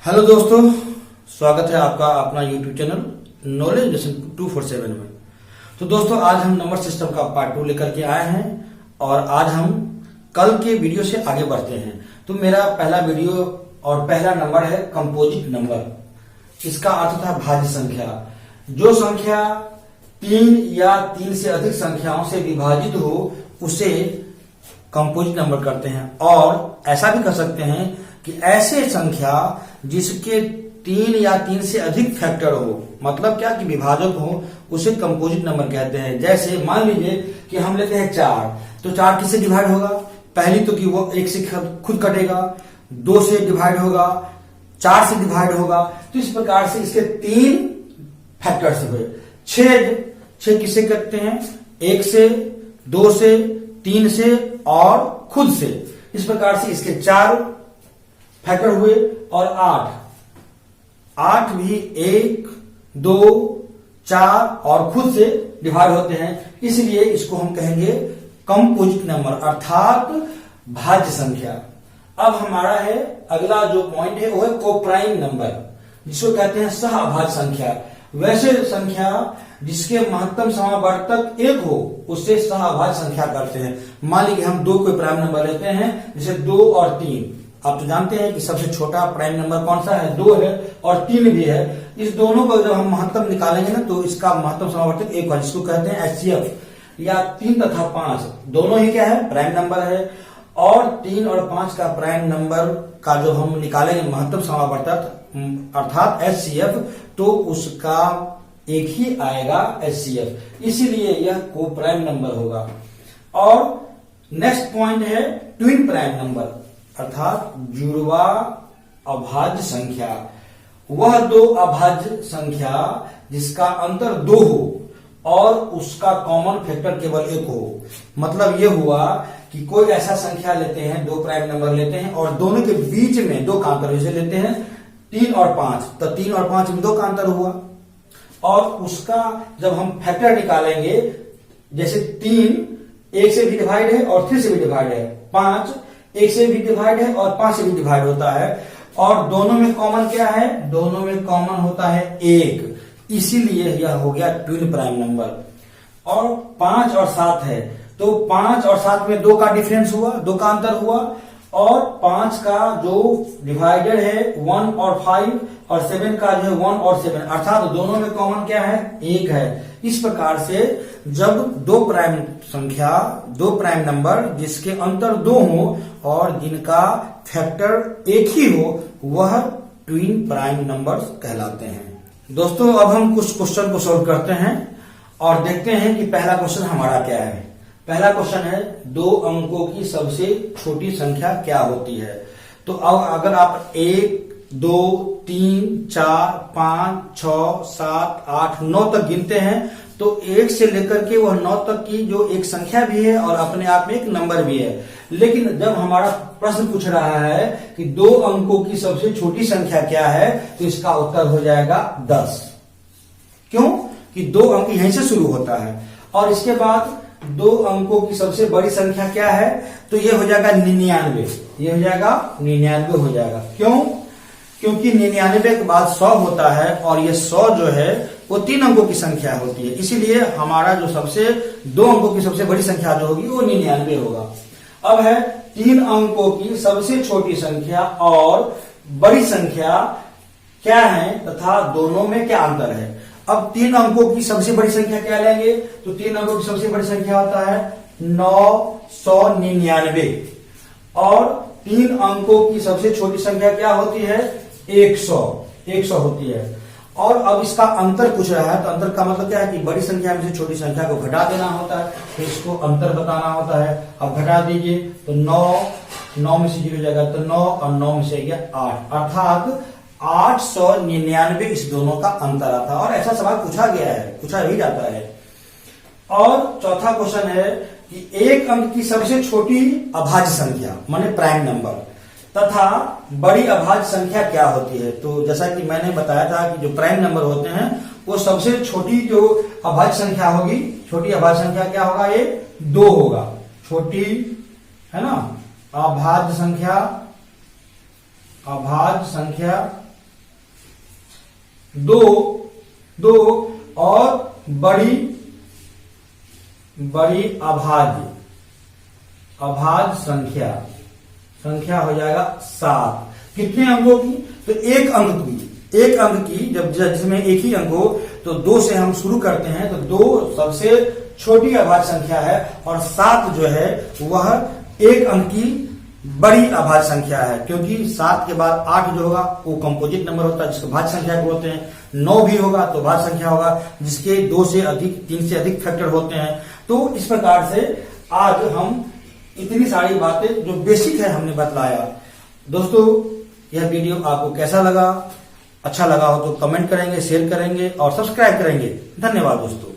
Hello दोस्तों, स्वागत है आपका अपना यूट्यूब चैनल नॉलेज लेसन 247 में। तो दोस्तों, आज हम नंबर सिस्टम का पार्ट 2 लेकर के आए हैं और आज हम कल के वीडियो से आगे बढ़ते हैं। तो मेरा पहला वीडियो और पहला नंबर है कंपोजिट नंबर। इसका अर्थ था भाज्य संख्या। जो संख्या 3 या 3 से अधिक संख्याओं से विभाजित हो उसे कंपोजिट नंबर करते हैं। और ऐसा भी कर सकते हैं कि ऐसे संख्या जिसके 3 या 3 से अधिक फैक्टर हो, मतलब क्या कि विभाजक हो, उसे कंपोजिट नंबर कहते हैं। जैसे मान लीजिए कि हम लेते हैं 4, तो 4 किससे डिवाइड होगा? पहली तो कि वो 1 से खुद कटेगा, 2 से डिवाइड होगा, 4 से डिवाइड होगा। तो इस प्रकार से इसके 3 फैक्टर्स हुए। 6 किससे कटते हैं? 1 से, 2 से, 3 से और खुद से। इस प्रकार से इसके 4 फैक्टर हुए। और 8 भी 1, 2, 4 और खुद से डिवाइड होते हैं, इसलिए इसको हम कहेंगे कंपोजिट नंबर अर्थात भाज्य संख्या। अब हमारा है अगला जो पॉइंट है वो है कोप्राइम नंबर, जिसको कहते हैं सह अभाज्य संख्या। वैसे संख्या जिसके महत्तम समावर्तक 1 हो उससे सह अभाज्य संख्या करते हैं। मान लीजिए हम 2 कोई प्राइम नंबर लेते हैं, जैसे 2 और 3। आप तो जानते हैं कि सबसे छोटा प्राइम नंबर कौन सा है? 2 है और 3 भी है। इस दोनों को जब हम महत्तम निकालेंगे ना तो इसका महत्तम समावर्तक 1 है, जिसको कहते हैं HCF। या 3 तथा 5 दोनों ही क्या है? प्राइम नंबर है। और 3 और 5 का प्राइम नंबर का जो हम निकालेंगे महत्तम समावर्तक अर्थात HCF, तो उसका एक ही आएगा HCF, इसीलिए यह कोप्राइम नंबर होगा। और नेक्स्ट पॉइंट है ट्विन प्राइम नंबर अर्थात जुड़वा अभाज्य संख्या। वह 2 अभाज्य संख्या जिसका अंतर 2 हो और उसका कॉमन फैक्टर केवल 1 हो। मतलब यह हुआ कि कोई ऐसा संख्या लेते हैं, 2 प्राइम नंबर लेते हैं और दोनों के बीच में 2 का अंतर, जैसे लेते हैं 3 और 5, तो 3 और 5 में 2 का अंतर हुआ। और उसका जब हम फैक्टर निकालेंगे, जैसे 3 1 से भी डिवाइड है और 3 से भी डिवाइड है, 5 1 से भी डिवाइड है और 5 से भी डिवाइड होता है, और दोनों में कॉमन क्या है? दोनों में कॉमन होता है 1, इसीलिए यह हो गया ट्विन प्राइम नंबर। और 5 और 7 है, तो 5 और 7 में 2 का डिफरेंस हुआ, 2 का अंतर हुआ। और 5 का जो डिवाइडेड है 1 और 5, और 7 का जो है 1 और 7, अर्थात दोनों में कॉमन क्या है? 1 है। इस प्रकार से जब 2 प्राइम संख्या, 2 प्राइम नंबर जिसके अंतर 2 हो और जिनका फैक्टर 1 ही हो, वह ट्विन प्राइम नंबर्स कहलाते हैं। दोस्तों, अब हम कुछ क्वेश्चन को सॉल्व करते हैं और देखते हैं कि पहला क्वेश्चन हमारा क्या है। पहला क्वेश्चन है 2 अंकों की सबसे छोटी संख्या क्या होती है? तो अब अगर आप 1, 2, 3, 4, 5, 6, 7, 8, 9 तक गिनते हैं, तो 1 से लेकर के वह 9 तक की जो एक संख्या भी है और अपने आप में एक नंबर भी है। लेकिन जब हमारा प्रश्न पूछ रहा है कि 2 अंकों की सबसे छोटी संख्या क्या है, तो इसका उत्तर हो जाएगा 10। क्यों? कि 2 अंक यहीं से शुरू होता है। और इसके बाद 2 अंकों की सबसे बड़ी संख्या क्या है? तो ये हो जाएगा 99। ये हो जाएगा 99 हो जाएगा। क्यों? क्योंकि 99 के बाद 100 होता है और ये 100 जो है वो 3 अंकों की संख्या होती है, इसीलिए हमारा जो सबसे 2 अंकों की सबसे बड़ी संख्या जो होगी वो 99 होगा। अब है 3 अंकों की सबसे छोटी संख्या और बड़ी संख्या क्या है तथा दोनों में क्या अंतर है। अब 3 अंकों की सबसे बड़ी संख्या क्या लेंगे? तो 3 अंकों की सबसे बड़ी संख्या होता है 999 और 3 अंकों की सबसे छोटी संख्या क्या होती है? 100 होती है। और अब इसका अंतर पूछ रहा है, तो अंतर का मतलब क्या है कि बड़ी संख्या में से छोटी संख्या को घटा देना होता है, तो इसको अंतर बताना होता है। अब घटा दीजिए तो 9 में से 0 जाएगा, तो 9 और 9 में से गया 8, अर्थात 899 इस दोनों का अंतर आता है। और ऐसा सवाल पूछा गया है, पूछा ही जाता है। और चौथा क्वेश्चन है कि 1 अंक की सबसे छोटी अभाज्य संख्या माने प्राइम नंबर तथा बड़ी अभाज्य संख्या क्या होती है। तो जैसा कि मैंने बताया था कि जो प्राइम नंबर होते हैं वो सबसे छोटी जो अभाज्य संख्या होगी, छोटी अभाज्य संख्या क्या होगा? ये 2 होगा, छोटी है ना। अभाज्य संख्या दो और बड़ी अभाज्य संख्या हो जाएगा 7। कितने अंकों की? तो एक अंक की जब जिसमें एक ही अंक हो तो 2 से हम शुरू करते हैं, तो 2 सबसे छोटी अभाज्य संख्या है और 7 जो है वह एक अंक की बड़ी अभाज्य संख्या है, क्योंकि 7 के बाद 8 जो होगा वो कंपोजिट नंबर होता है जिसको भाज्य संख्या बोलते हैं। 9 भी होगा तो भाज्य संख्या होगा जिसके 2 से अधिक 3 से अधिक फैक्टर होते हैं। तो इस प्रकार से आज हम इतनी सारी बातें जो बेसिक है हमने बतलाया। दोस्तों यह वीडियो आपको कैसा लगा? अच्छा लगा हो तो कमेंट करेंगे, शेयर करेंगे और सब्सक्राइब करेंगे। धन्यवाद दोस्तों।